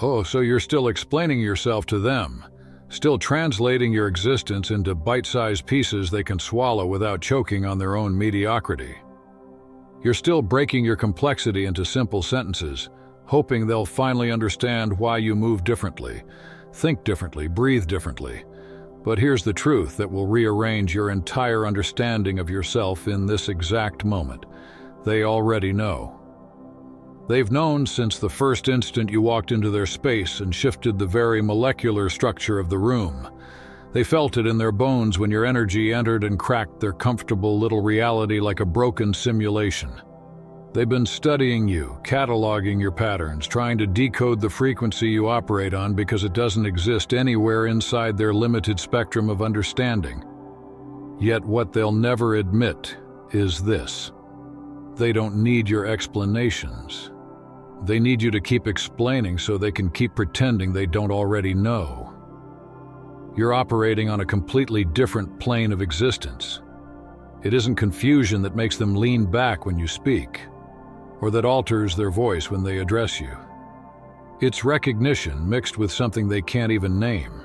Oh, so you're still explaining yourself to them, still translating your existence into bite-sized pieces they can swallow without choking on their own mediocrity. You're still breaking your complexity into simple sentences, hoping they'll finally understand why you move differently, think differently, breathe differently. But here's the truth that will rearrange your entire understanding of yourself in this exact moment. They already know. They've known since the first instant you walked into their space and shifted the very molecular structure of the room. They felt it in their bones when your energy entered and cracked their comfortable little reality like a broken simulation. They've been studying you, cataloging your patterns, trying to decode the frequency you operate on because it doesn't exist anywhere inside their limited spectrum of understanding. Yet what they'll never admit is this: they don't need your explanations. They need you to keep explaining so they can keep pretending they don't already know. You're operating on a completely different plane of existence. It isn't confusion that makes them lean back when you speak, or that alters their voice when they address you. It's recognition mixed with something they can't even name.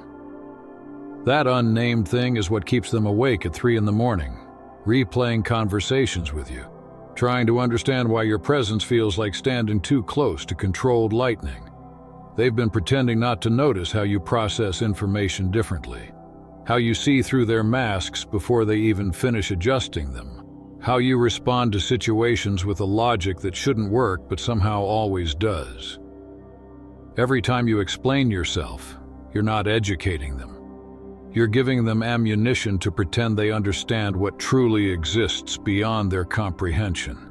That unnamed thing is what keeps them awake at 3 a.m, replaying conversations with you, trying to understand why your presence feels like standing too close to controlled lightning. They've been pretending not to notice how you process information differently, how you see through their masks before they even finish adjusting them, how you respond to situations with a logic that shouldn't work but somehow always does. Every time you explain yourself, you're not educating them. You're giving them ammunition to pretend they understand what truly exists beyond their comprehension.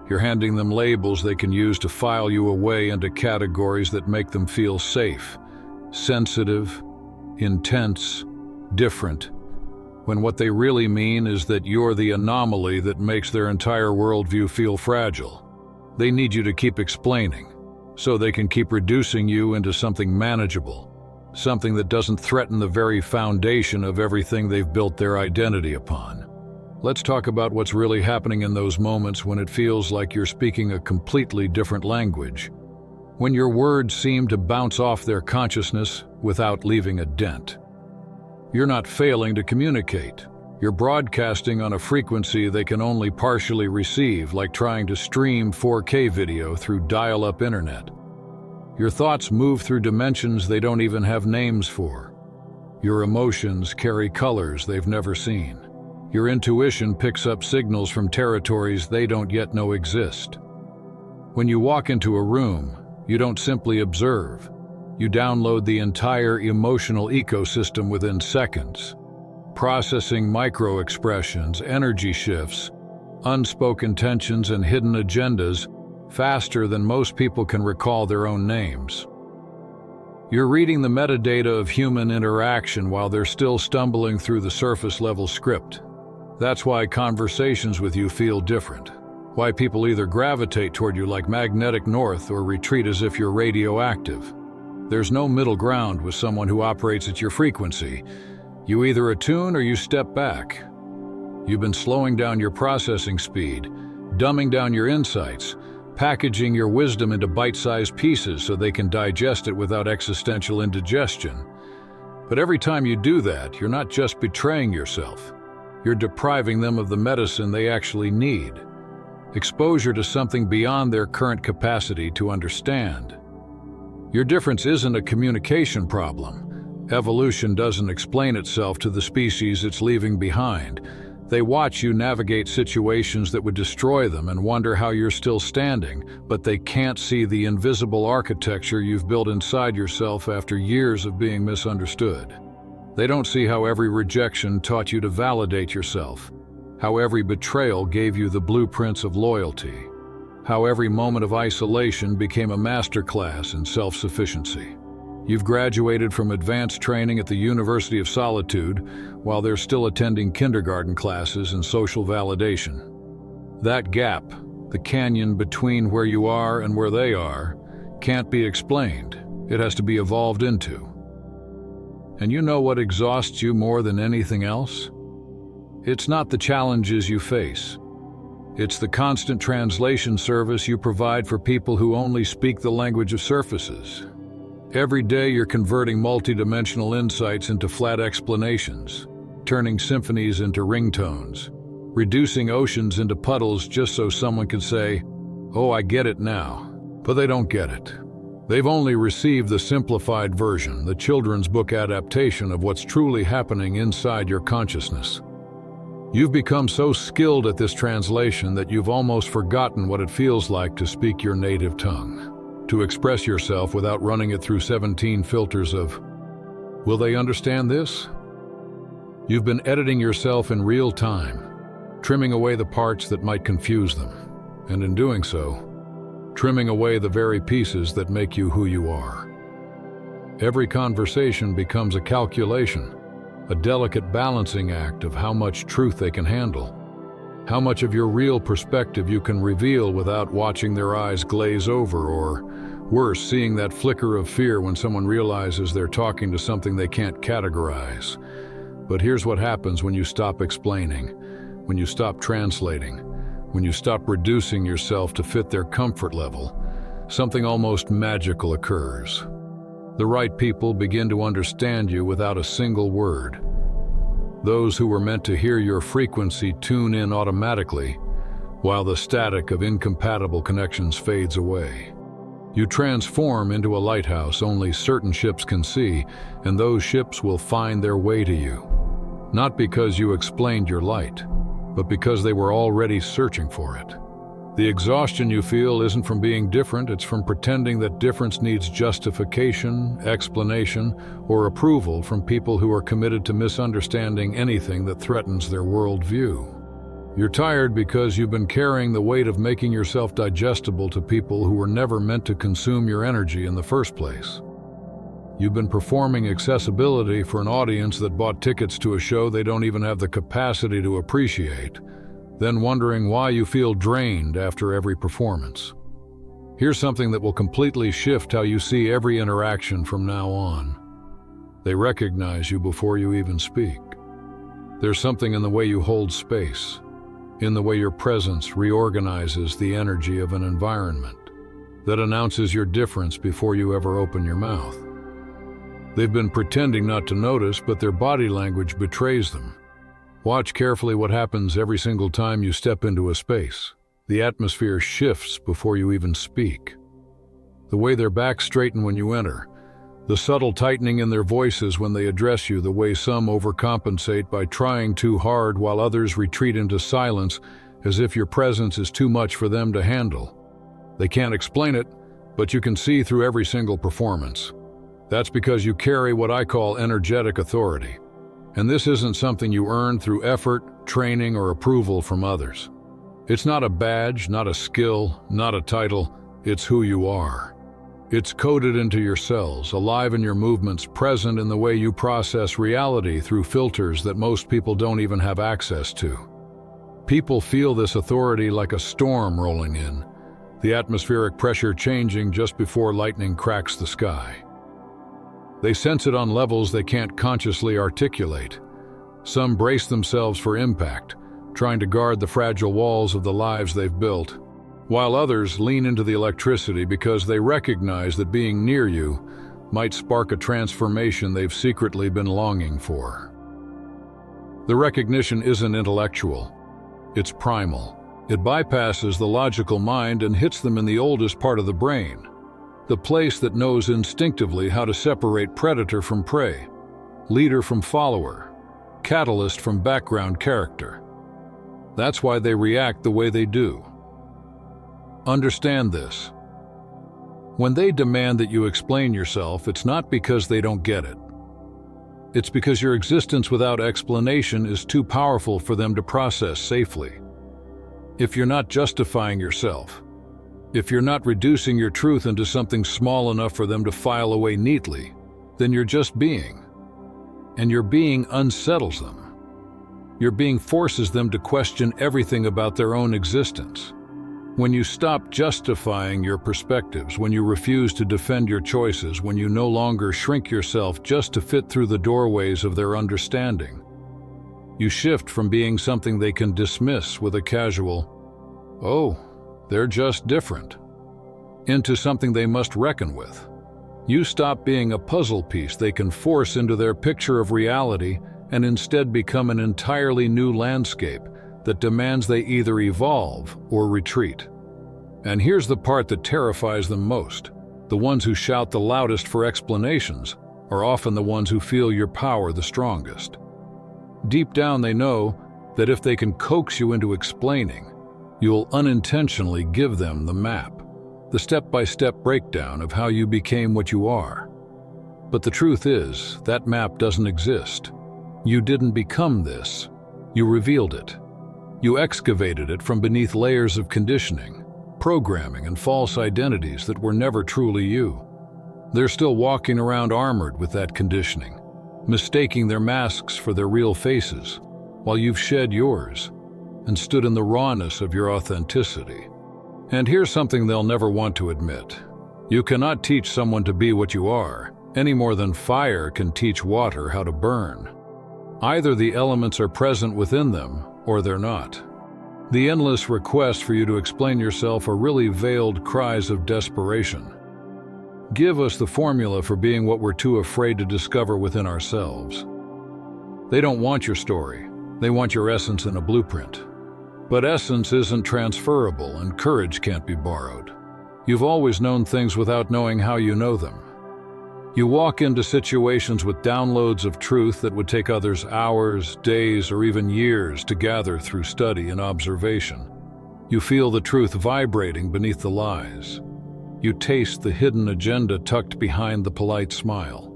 You're handing them labels they can use to file you away into categories that make them feel safe, sensitive, intense, different, when what they really mean is that you're the anomaly that makes their entire worldview feel fragile. They need you to keep explaining, so they can keep reducing you into something manageable, something that doesn't threaten the very foundation of everything they've built their identity upon. Let's talk about what's really happening in those moments when it feels like you're speaking a completely different language, when your words seem to bounce off their consciousness without leaving a dent. You're not failing to communicate. You're broadcasting on a frequency they can only partially receive, like trying to stream 4K video through dial-up internet. Your thoughts move through dimensions they don't even have names for. Your emotions carry colors they've never seen. Your intuition picks up signals from territories they don't yet know exist. When you walk into a room, you don't simply observe. You download the entire emotional ecosystem within seconds, processing micro-expressions, energy shifts, unspoken tensions, and hidden agendas faster than most people can recall their own names. You're reading the metadata of human interaction while they're still stumbling through the surface-level script. That's why conversations with you feel different, why people either gravitate toward you like magnetic north or retreat as if you're radioactive. There's no middle ground with someone who operates at your frequency. You either attune or you step back. You've been slowing down your processing speed, dumbing down your insights, packaging your wisdom into bite-sized pieces so they can digest it without existential indigestion. But every time you do that, you're not just betraying yourself. You're depriving them of the medicine they actually need, exposure to something beyond their current capacity to understand. Your difference isn't a communication problem. Evolution doesn't explain itself to the species it's leaving behind. They watch you navigate situations that would destroy them and wonder how you're still standing, but they can't see the invisible architecture you've built inside yourself after years of being misunderstood. They don't see how every rejection taught you to validate yourself, how every betrayal gave you the blueprints of loyalty, how every moment of isolation became a masterclass in self-sufficiency. You've graduated from advanced training at the University of Solitude while they're still attending kindergarten classes and social validation. That gap, the canyon between where you are and where they are, can't be explained. It has to be evolved into. And you know what exhausts you more than anything else? It's not the challenges you face. It's the constant translation service you provide for people who only speak the language of surfaces. Every day you're converting multidimensional insights into flat explanations, turning symphonies into ringtones, reducing oceans into puddles just so someone can say, "Oh, I get it now." But they don't get it. They've only received the simplified version, the children's book adaptation of what's truly happening inside your consciousness. You've become so skilled at this translation that you've almost forgotten what it feels like to speak your native tongue, to express yourself without running it through 17 filters of, "Will they understand this?" You've been editing yourself in real time, trimming away the parts that might confuse them, and in doing so, trimming away the very pieces that make you who you are. Every conversation becomes a calculation, a delicate balancing act of how much truth they can handle, how much of your real perspective you can reveal without watching their eyes glaze over, or worse, seeing that flicker of fear when someone realizes they're talking to something they can't categorize. But here's what happens when you stop explaining, when you stop translating, when you stop reducing yourself to fit their comfort level. Something almost magical occurs. The right people begin to understand you without a single word. Those who were meant to hear your frequency tune in automatically, while the static of incompatible connections fades away. You transform into a lighthouse only certain ships can see, and those ships will find their way to you. Not because you explained your light, but because they were already searching for it. The exhaustion you feel isn't from being different, it's from pretending that difference needs justification, explanation, or approval from people who are committed to misunderstanding anything that threatens their worldview. You're tired because you've been carrying the weight of making yourself digestible to people who were never meant to consume your energy in the first place. You've been performing accessibility for an audience that bought tickets to a show they don't even have the capacity to appreciate, then wondering why you feel drained after every performance. Here's something that will completely shift how you see every interaction from now on. They recognize you before you even speak. There's something in the way you hold space, in the way your presence reorganizes the energy of an environment, that announces your difference before you ever open your mouth. They've been pretending not to notice, but their body language betrays them. Watch carefully what happens every single time you step into a space. The atmosphere shifts before you even speak. The way their backs straighten when you enter, the subtle tightening in their voices when they address you, the way some overcompensate by trying too hard while others retreat into silence as if your presence is too much for them to handle. They can't explain it, but you can see through every single performance. That's because you carry what I call energetic authority. And this isn't something you earn through effort, training, or approval from others. It's not a badge, not a skill, not a title. It's who you are. It's coded into your cells, alive in your movements, present in the way you process reality through filters that most people don't even have access to. People feel this authority like a storm rolling in, the atmospheric pressure changing just before lightning cracks the sky. They sense it on levels they can't consciously articulate. Some brace themselves for impact, trying to guard the fragile walls of the lives they've built, while others lean into the electricity because they recognize that being near you might spark a transformation they've secretly been longing for. The recognition isn't intellectual, it's primal. It bypasses the logical mind and hits them in the oldest part of the brain, the place that knows instinctively how to separate predator from prey, leader from follower, catalyst from background character. That's why they react the way they do. Understand this. When they demand that you explain yourself, it's not because they don't get it. It's because your existence without explanation is too powerful for them to process safely. If you're not justifying yourself, if you're not reducing your truth into something small enough for them to file away neatly, then you're just being. And your being unsettles them. Your being forces them to question everything about their own existence. When you stop justifying your perspectives, when you refuse to defend your choices, when you no longer shrink yourself just to fit through the doorways of their understanding, you shift from being something they can dismiss with a casual, "Oh, they're just different," into something they must reckon with, You stop being a puzzle piece they can force into their picture of reality and instead become an entirely new landscape that demands they either evolve or retreat. And here's the part that terrifies them most. The ones who shout the loudest for explanations are often the ones who feel your power the strongest. Deep down they know that if they can coax you into explaining, you'll unintentionally give them the map, the step-by-step breakdown of how you became what you are. But the truth is, that map doesn't exist. You didn't become this. You revealed it. You excavated it from beneath layers of conditioning, programming, and false identities that were never truly you. They're still walking around armored with that conditioning, mistaking their masks for their real faces, while you've shed yours and stood in the rawness of your authenticity. And here's something they'll never want to admit. You cannot teach someone to be what you are, any more than fire can teach water how to burn. Either the elements are present within them, or they're not. The endless requests for you to explain yourself are really veiled cries of desperation. Give us the formula for being what we're too afraid to discover within ourselves. They don't want your story. They want your essence in a blueprint. But essence isn't transferable, and courage can't be borrowed. You've always known things without knowing how you know them. You walk into situations with downloads of truth that would take others hours, days, or even years to gather through study and observation. You feel the truth vibrating beneath the lies. You taste the hidden agenda tucked behind the polite smile.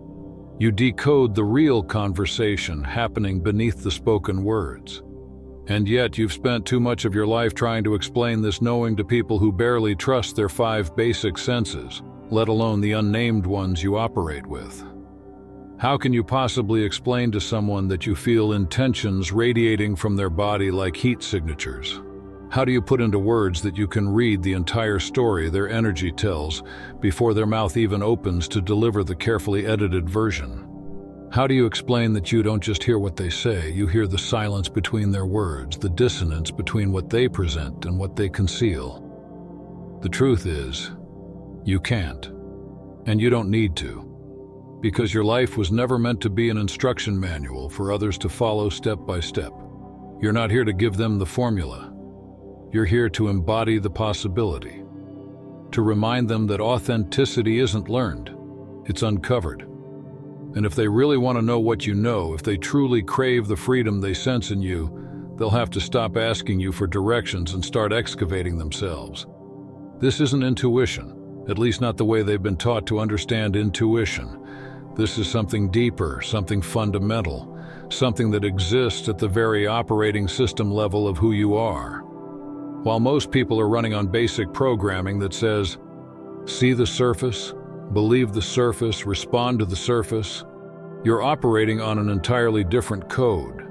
You decode the real conversation happening beneath the spoken words. And yet you've spent too much of your life trying to explain this knowing to people who barely trust their 5 basic senses, let alone the unnamed ones you operate with. How can you possibly explain to someone that you feel intentions radiating from their body like heat signatures? How do you put into words that you can read the entire story their energy tells before their mouth even opens to deliver the carefully edited version? How do you explain that you don't just hear what they say, you hear the silence between their words, the dissonance between what they present and what they conceal? The truth is, you can't, and you don't need to, because your life was never meant to be an instruction manual for others to follow step by step. You're not here to give them the formula. You're here to embody the possibility, to remind them that authenticity isn't learned, it's uncovered. And if they really want to know what you know, if they truly crave the freedom they sense in you, they'll have to stop asking you for directions and start excavating themselves. This isn't intuition, at least not the way they've been taught to understand intuition. This is something deeper, something fundamental, something that exists at the very operating system level of who you are. While most people are running on basic programming that says, see the surface, believe the surface, respond to the surface, you're operating on an entirely different code.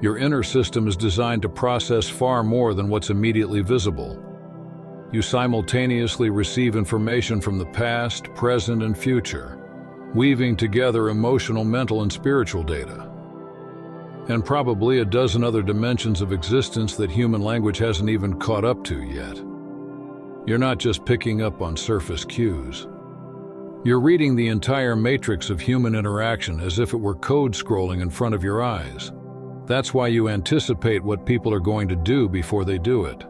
Your inner system is designed to process far more than what's immediately visible. You simultaneously receive information from the past, present, and future, weaving together emotional, mental, and spiritual data. And probably a dozen other dimensions of existence that human language hasn't even caught up to yet. You're not just picking up on surface cues. You're reading the entire matrix of human interaction as if it were code scrolling in front of your eyes. That's why you anticipate what people are going to do before they do it.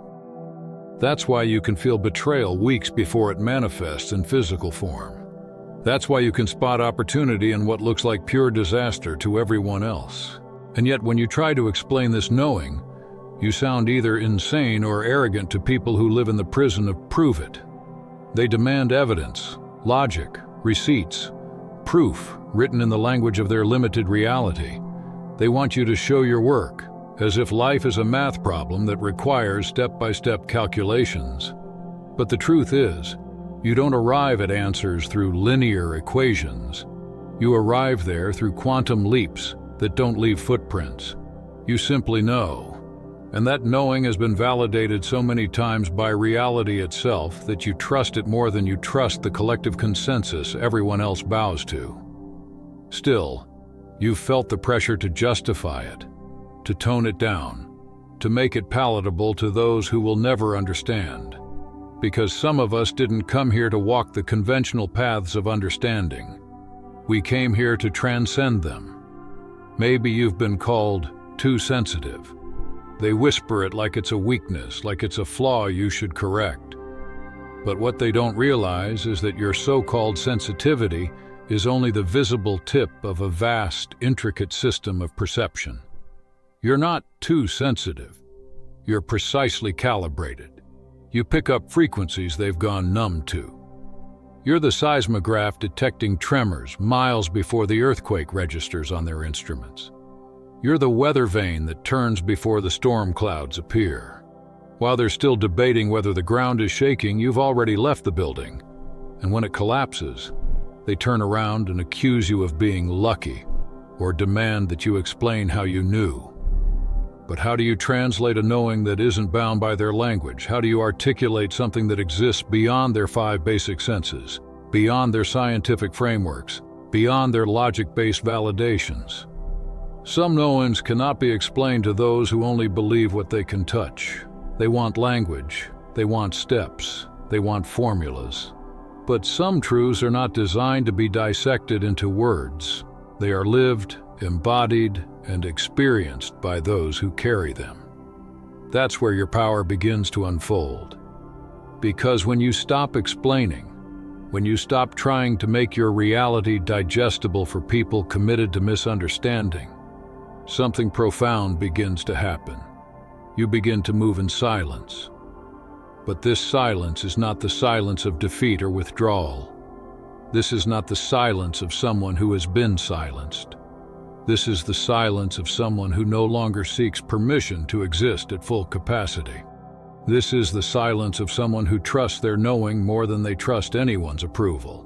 That's why you can feel betrayal weeks before it manifests in physical form. That's why you can spot opportunity in what looks like pure disaster to everyone else. And yet when you try to explain this knowing, you sound either insane or arrogant to people who live in the prison of prove it. They demand evidence, logic, receipts, proof written in the language of their limited reality. They want you to show your work, as if life is a math problem that requires step-by-step calculations. But the truth is, you don't arrive at answers through linear equations. You arrive there through quantum leaps that don't leave footprints. You simply know. And that knowing has been validated so many times by reality itself that you trust it more than you trust the collective consensus everyone else bows to. Still, you've felt the pressure to justify it, to tone it down, to make it palatable to those who will never understand. Because some of us didn't come here to walk the conventional paths of understanding. We came here to transcend them. Maybe you've been called too sensitive. They whisper it like it's a weakness, like it's a flaw you should correct. But what they don't realize is that your so-called sensitivity is only the visible tip of a vast, intricate system of perception. You're not too sensitive. You're precisely calibrated. You pick up frequencies they've gone numb to. You're the seismograph detecting tremors miles before the earthquake registers on their instruments. You're the weather vane that turns before the storm clouds appear. While they're still debating whether the ground is shaking, you've already left the building. And when it collapses, they turn around and accuse you of being lucky, or demand that you explain how you knew. But how do you translate a knowing that isn't bound by their language? How do you articulate something that exists beyond their 5 basic senses, beyond their scientific frameworks, beyond their logic-based validations? Some knowings cannot be explained to those who only believe what they can touch. They want language, they want steps, they want formulas. But some truths are not designed to be dissected into words. They are lived, embodied, and experienced by those who carry them. That's where your power begins to unfold. Because when you stop explaining, when you stop trying to make your reality digestible for people committed to misunderstanding, something profound begins to happen. You begin to move in silence. But this silence is not the silence of defeat or withdrawal. This is not the silence of someone who has been silenced. This is the silence of someone who no longer seeks permission to exist at full capacity. This is the silence of someone who trusts their knowing more than they trust anyone's approval.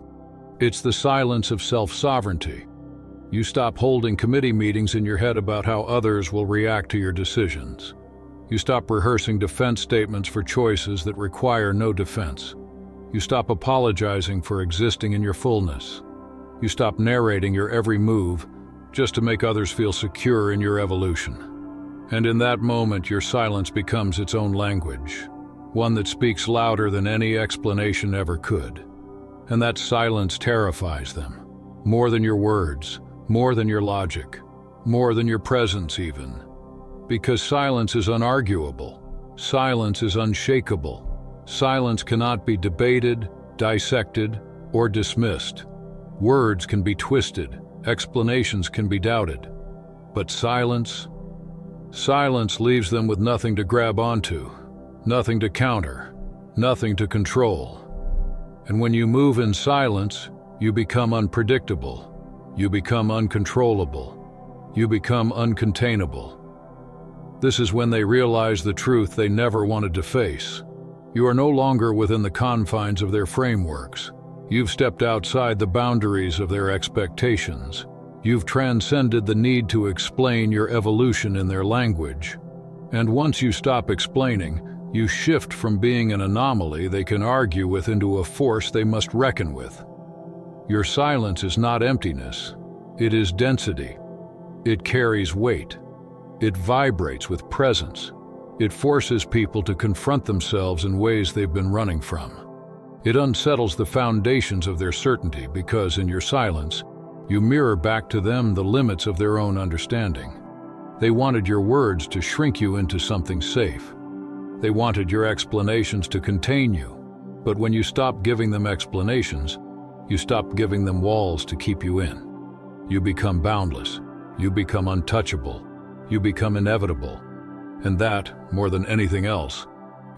It's the silence of self-sovereignty. You stop holding committee meetings in your head about how others will react to your decisions. You stop rehearsing defense statements for choices that require no defense. You stop apologizing for existing in your fullness. You stop narrating your every move just to make others feel secure in your evolution. And in that moment, your silence becomes its own language, one that speaks louder than any explanation ever could. And that silence terrifies them, more than your words, more than your logic, more than your presence even. Because silence is unarguable, silence is unshakable, silence cannot be debated, dissected, or dismissed. Words can be twisted, explanations can be doubted. But silence leaves them with nothing to grab onto, nothing to counter, nothing to control. And when you move in silence, you become unpredictable, you become uncontrollable, you become uncontainable. This is when they realize the truth they never wanted to face. You are no longer within the confines of their frameworks. You've stepped outside the boundaries of their expectations. You've transcended the need to explain your evolution in their language. And once you stop explaining, you shift from being an anomaly they can argue with into a force they must reckon with. Your silence is not emptiness. It is density. It carries weight. It vibrates with presence. It forces people to confront themselves in ways they've been running from. It unsettles the foundations of their certainty because, in your silence, you mirror back to them the limits of their own understanding. They wanted your words to shrink you into something safe. They wanted your explanations to contain you. But when you stop giving them explanations, you stop giving them walls to keep you in. You become boundless. You become untouchable. You become inevitable. And that, more than anything else,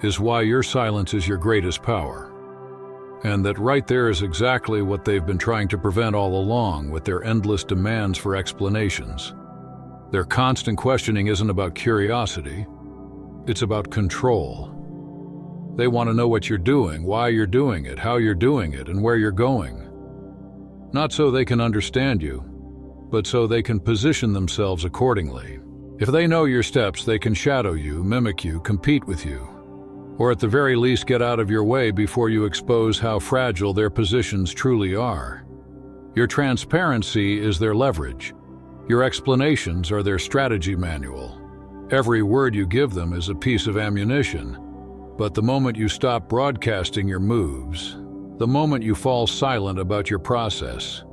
is why your silence is your greatest power. And that right there is exactly what they've been trying to prevent all along with their endless demands for explanations. Their constant questioning isn't about curiosity, it's about control. They want to know what you're doing, why you're doing it, how you're doing it, and where you're going. Not so they can understand you, but so they can position themselves accordingly. If they know your steps, they can shadow you, mimic you, compete with you, or at the very least get out of your way before you expose how fragile their positions truly are. Your transparency is their leverage. Your explanations are their strategy manual. Every word you give them is a piece of ammunition. But the moment you stop broadcasting your moves, the moment you fall silent about your process,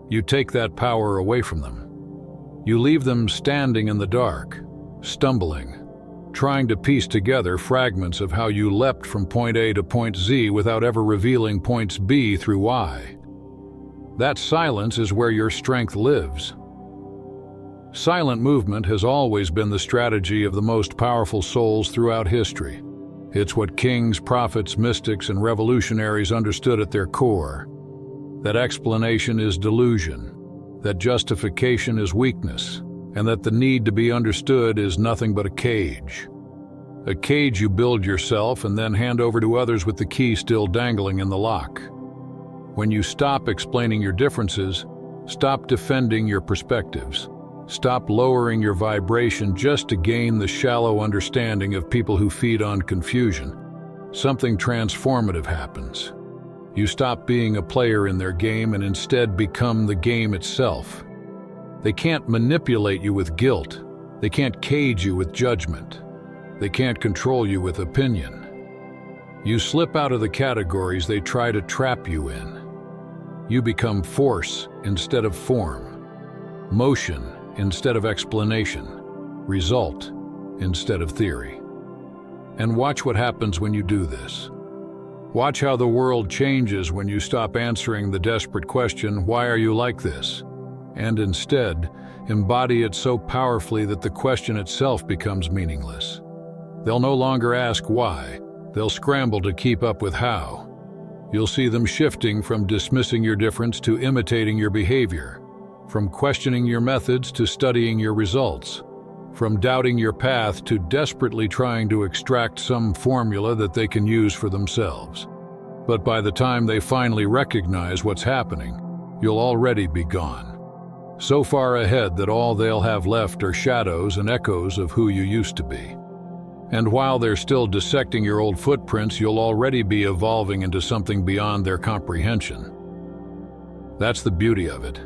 you take that power away from them. You leave them standing in the dark, stumbling, trying to piece together fragments of how you leapt from point A to point Z without ever revealing points B through Y. That silence is where your strength lives. Silent movement has always been the strategy of the most powerful souls throughout history. It's what kings, prophets, mystics, and revolutionaries understood at their core. That explanation is delusion, that justification is weakness, and that the need to be understood is nothing but a cage. A cage you build yourself and then hand over to others with the key still dangling in the lock. When you stop explaining your differences, stop defending your perspectives, stop lowering your vibration just to gain the shallow understanding of people who feed on confusion, something transformative happens. You stop being a player in their game and instead become the game itself. They can't manipulate you with guilt. They can't cage you with judgment. They can't control you with opinion. You slip out of the categories they try to trap you in. You become force instead of form, motion instead of explanation, result instead of theory. And watch what happens when you do this. Watch how the world changes when you stop answering the desperate question, "Why are you like this?" and instead embody it so powerfully that the question itself becomes meaningless. They'll no longer ask why, they'll scramble to keep up with how. You'll see them shifting from dismissing your difference to imitating your behavior, from questioning your methods to studying your results, from doubting your path to desperately trying to extract some formula that they can use for themselves. But by the time they finally recognize what's happening, you'll already be gone. So far ahead that all they'll have left are shadows and echoes of who you used to be. And while they're still dissecting your old footprints, you'll already be evolving into something beyond their comprehension. That's the beauty of it.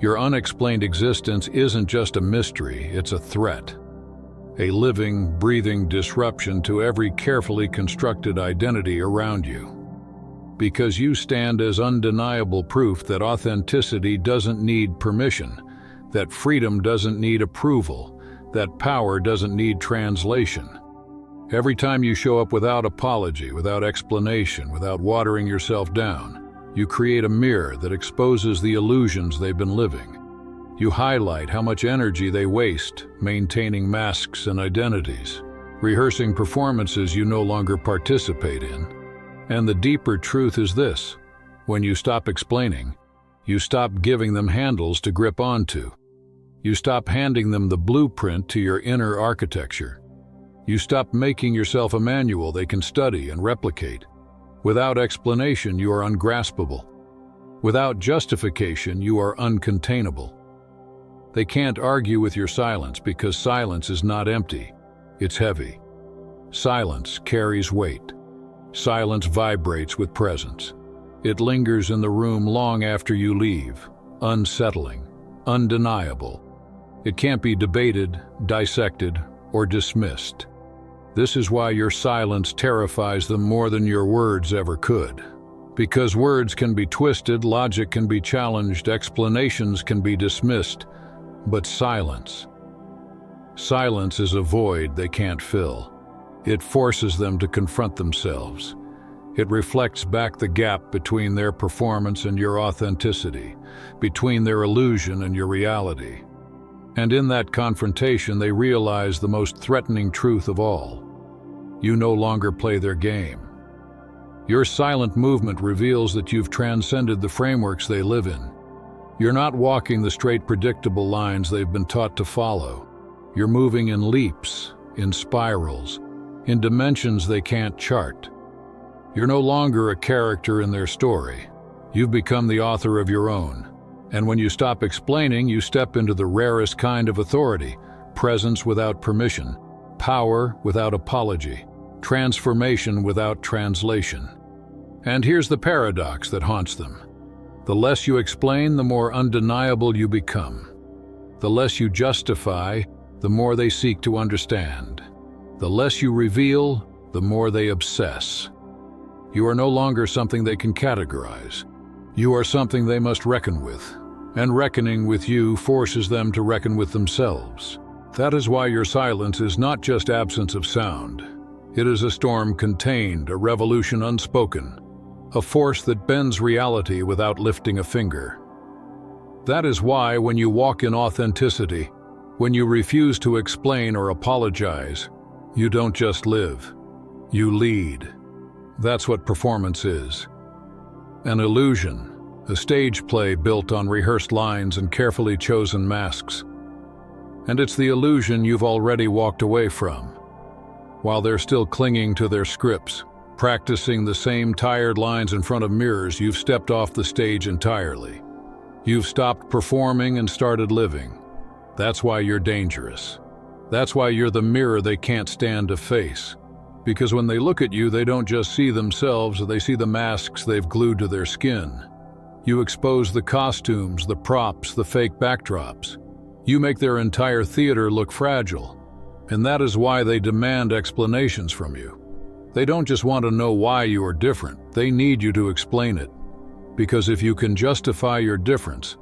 Your unexplained existence isn't just a mystery, it's a threat. A living, breathing disruption to every carefully constructed identity around you. Because you stand as undeniable proof that authenticity doesn't need permission, that freedom doesn't need approval, that power doesn't need translation. Every time you show up without apology, without explanation, without watering yourself down, you create a mirror that exposes the illusions they've been living. You highlight how much energy they waste maintaining masks and identities, rehearsing performances you no longer participate in. And the deeper truth is this: when you stop explaining, you stop giving them handles to grip onto. You stop handing them the blueprint to your inner architecture. You stop making yourself a manual they can study and replicate. Without explanation, you are ungraspable. Without justification, you are uncontainable. They can't argue with your silence because silence is not empty, it's heavy. Silence carries weight. Silence vibrates with presence. It lingers in the room long after you leave, unsettling, undeniable. It can't be debated, dissected, or dismissed. This is why your silence terrifies them more than your words ever could. Because words can be twisted, logic can be challenged, explanations can be dismissed, but silence is a void they can't fill. It forces them to confront themselves. It reflects back the gap between their performance and your authenticity, between their illusion and your reality. And in that confrontation, they realize the most threatening truth of all. You no longer play their game. Your silent movement reveals that you've transcended the frameworks they live in. You're not walking the straight, predictable lines they've been taught to follow. You're moving in leaps, in spirals, in dimensions they can't chart. You're no longer a character in their story. You've become the author of your own. And when you stop explaining, you step into the rarest kind of authority: presence without permission, power without apology, transformation without translation. And here's the paradox that haunts them. The less you explain, the more undeniable you become. The less you justify, the more they seek to understand. The less you reveal, the more they obsess. You are no longer something they can categorize. You are something they must reckon with, and reckoning with you forces them to reckon with themselves. That is why your silence is not just absence of sound. It is a storm contained, a revolution unspoken, a force that bends reality without lifting a finger. That is why when you walk in authenticity, when you refuse to explain or apologize, you don't just live, you lead. That's what performance is. An illusion, a stage play built on rehearsed lines and carefully chosen masks. And it's the illusion you've already walked away from, while they're still clinging to their scripts, practicing the same tired lines in front of mirrors. You've stepped off the stage entirely. You've stopped performing and started living. That's why you're dangerous. That's why you're the mirror they can't stand to face. Because when they look at you, they don't just see themselves, they see the masks they've glued to their skin. You expose the costumes, the props, the fake backdrops. You make their entire theater look fragile. And that is why they demand explanations from you. They don't just want to know why you are different, they need you to explain it. Because if you can justify your difference,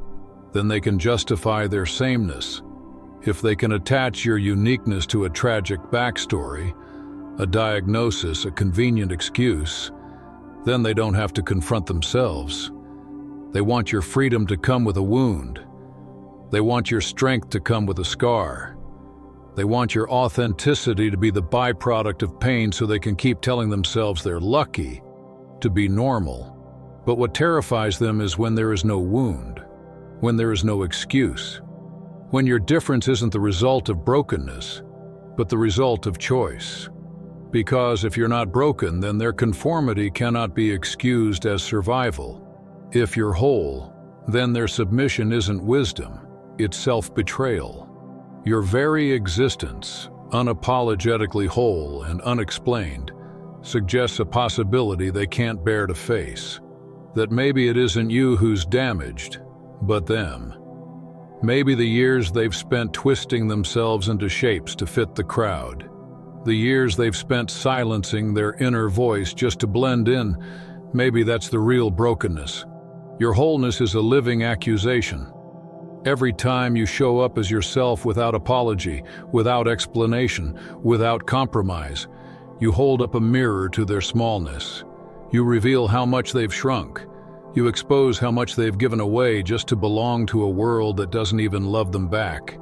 then they can justify their sameness. If they can attach your uniqueness to a tragic backstory, a diagnosis, a convenient excuse, then they don't have to confront themselves. They want your freedom to come with a wound. They want your strength to come with a scar. They want your authenticity to be the byproduct of pain so they can keep telling themselves they're lucky to be normal. But what terrifies them is when there is no wound, when there is no excuse, when your difference isn't the result of brokenness, but the result of choice. Because if you're not broken, then their conformity cannot be excused as survival. If you're whole, then their submission isn't wisdom, it's self-betrayal. Your very existence, unapologetically whole and unexplained, suggests a possibility they can't bear to face. That maybe it isn't you who's damaged, but them. Maybe the years they've spent twisting themselves into shapes to fit the crowd. The years they've spent silencing their inner voice just to blend in, maybe that's the real brokenness. Your wholeness is a living accusation. Every time you show up as yourself without apology, without explanation, without compromise, you hold up a mirror to their smallness. You reveal how much they've shrunk. You expose how much they've given away just to belong to a world that doesn't even love them back.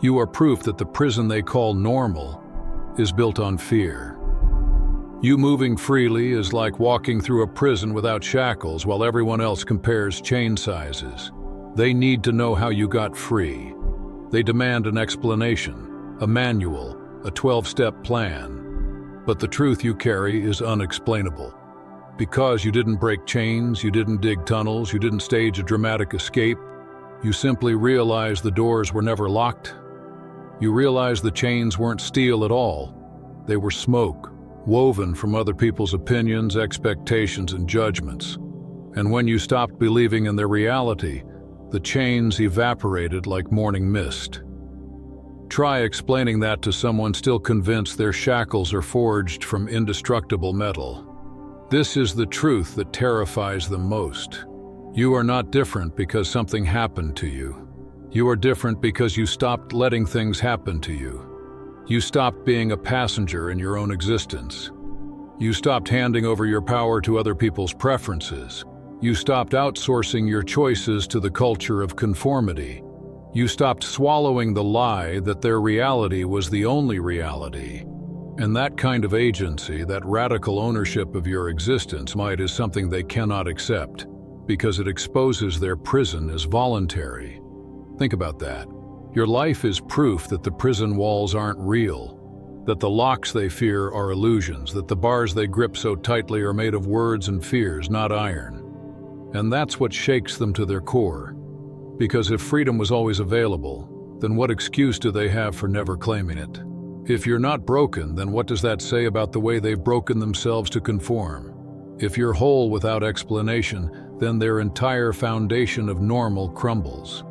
You are proof that the prison they call normal is built on fear. You moving freely is like walking through a prison without shackles while everyone else compares chain sizes. They need to know how you got free. They demand an explanation, a manual, a 12-step plan. But the truth you carry is unexplainable. Because you didn't break chains, you didn't dig tunnels, you didn't stage a dramatic escape, you simply realized the doors were never locked. You realized the chains weren't steel at all. They were smoke, woven from other people's opinions, expectations, and judgments. And when you stopped believing in their reality, the chains evaporated like morning mist. Try explaining that to someone still convinced their shackles are forged from indestructible metal. This is the truth that terrifies them most. You are not different because something happened to you. You are different because you stopped letting things happen to you. You stopped being a passenger in your own existence. You stopped handing over your power to other people's preferences. You stopped outsourcing your choices to the culture of conformity. You stopped swallowing the lie that their reality was the only reality. And that kind of agency, that radical ownership of your existence is something they cannot accept, because it exposes their prison as voluntary. Think about that. Your life is proof that the prison walls aren't real, that the locks they fear are illusions, that the bars they grip so tightly are made of words and fears, not iron. And that's what shakes them to their core. Because if freedom was always available, then what excuse do they have for never claiming it? If you're not broken, then what does that say about the way they've broken themselves to conform? If you're whole without explanation, then their entire foundation of normal crumbles.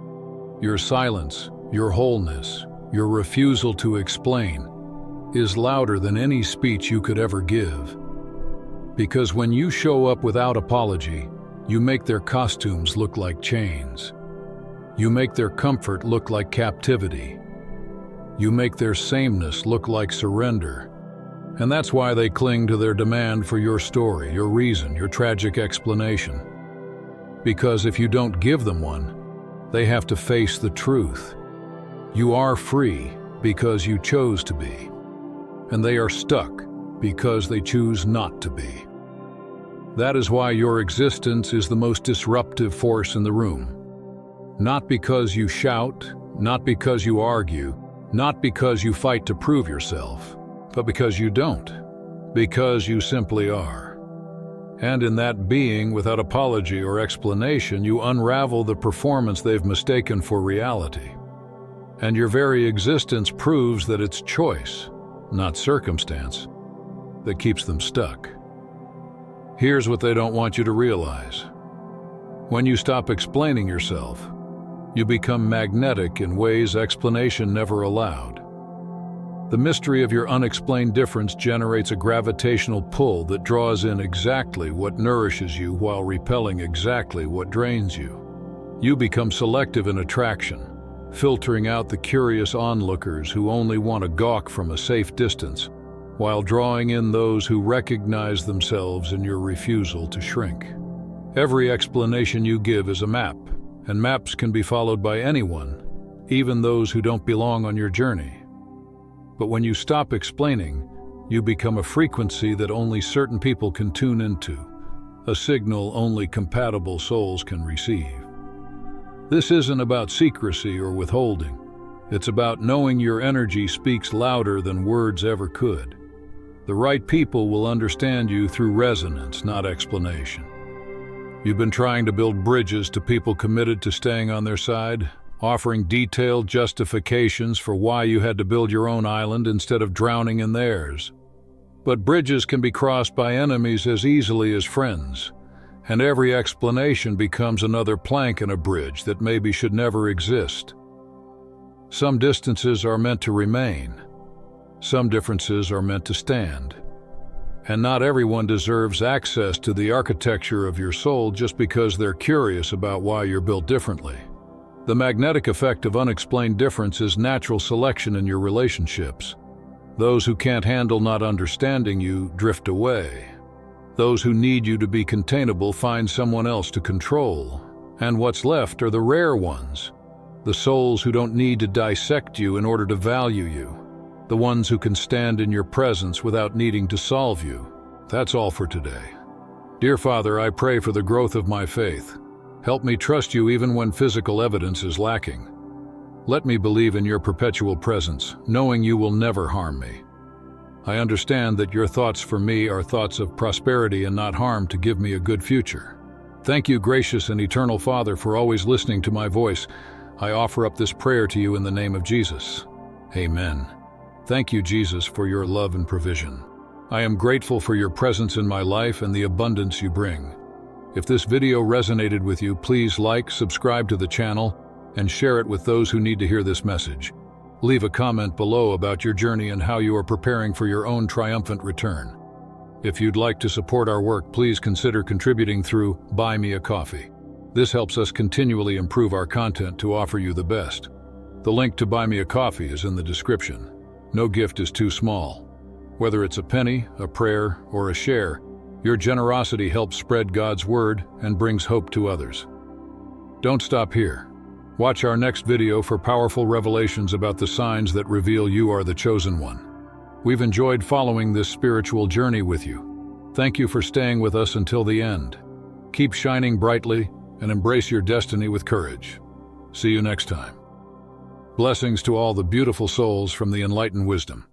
Your silence, your wholeness, your refusal to explain, is louder than any speech you could ever give. Because when you show up without apology, you make their costumes look like chains. You make their comfort look like captivity. You make their sameness look like surrender. And that's why they cling to their demand for your story, your reason, your tragic explanation. Because if you don't give them one, they have to face the truth. You are free because you chose to be. And they are stuck because they choose not to be. That is why your existence is the most disruptive force in the room. Not because you shout, not because you argue, not because you fight to prove yourself, but because you don't, because you simply are. And in that being, without apology or explanation, you unravel the performance they've mistaken for reality. And your very existence proves that it's choice, not circumstance, that keeps them stuck. Here's what they don't want you to realize. When you stop explaining yourself, you become magnetic in ways explanation never allowed. The mystery of your unexplained difference generates a gravitational pull that draws in exactly what nourishes you while repelling exactly what drains you. You become selective in attraction, filtering out the curious onlookers who only want to gawk from a safe distance, while drawing in those who recognize themselves in your refusal to shrink. Every explanation you give is a map, and maps can be followed by anyone, even those who don't belong on your journey. But when you stop explaining, you become a frequency that only certain people can tune into, a signal only compatible souls can receive. This isn't about secrecy or withholding. It's about knowing your energy speaks louder than words ever could. The right people will understand you through resonance, not explanation. You've been trying to build bridges to people committed to staying on their side, offering detailed justifications for why you had to build your own island instead of drowning in theirs. But bridges can be crossed by enemies as easily as friends, and every explanation becomes another plank in a bridge that maybe should never exist. Some distances are meant to remain. Some differences are meant to stand. And not everyone deserves access to the architecture of your soul just because they're curious about why you're built differently. The magnetic effect of unexplained difference is natural selection in your relationships. Those who can't handle not understanding you drift away. Those who need you to be containable find someone else to control. And what's left are the rare ones, the souls who don't need to dissect you in order to value you. The ones who can stand in your presence without needing to solve you. That's all for today. Dear Father, I pray for the growth of my faith. Help me trust you even when physical evidence is lacking. Let me believe in your perpetual presence, knowing you will never harm me. I understand that your thoughts for me are thoughts of prosperity and not harm to give me a good future. Thank you, gracious and eternal Father, for always listening to my voice. I offer up this prayer to you in the name of Jesus. Amen. Thank you, Jesus, for your love and provision. I am grateful for your presence in my life and the abundance you bring. If this video resonated with you, please like, subscribe to the channel, and share it with those who need to hear this message. Leave a comment below about your journey and how you are preparing for your own triumphant return. If you'd like to support our work, please consider contributing through Buy Me a Coffee. This helps us continually improve our content to offer you the best. The link to Buy Me a Coffee is in the description. No gift is too small. Whether it's a penny, a prayer, or a share, your generosity helps spread God's word and brings hope to others. Don't stop here. Watch our next video for powerful revelations about the signs that reveal you are the chosen one. We've enjoyed following this spiritual journey with you. Thank you for staying with us until the end. Keep shining brightly and embrace your destiny with courage. See you next time. Blessings to all the beautiful souls from the Enlighten wisdom.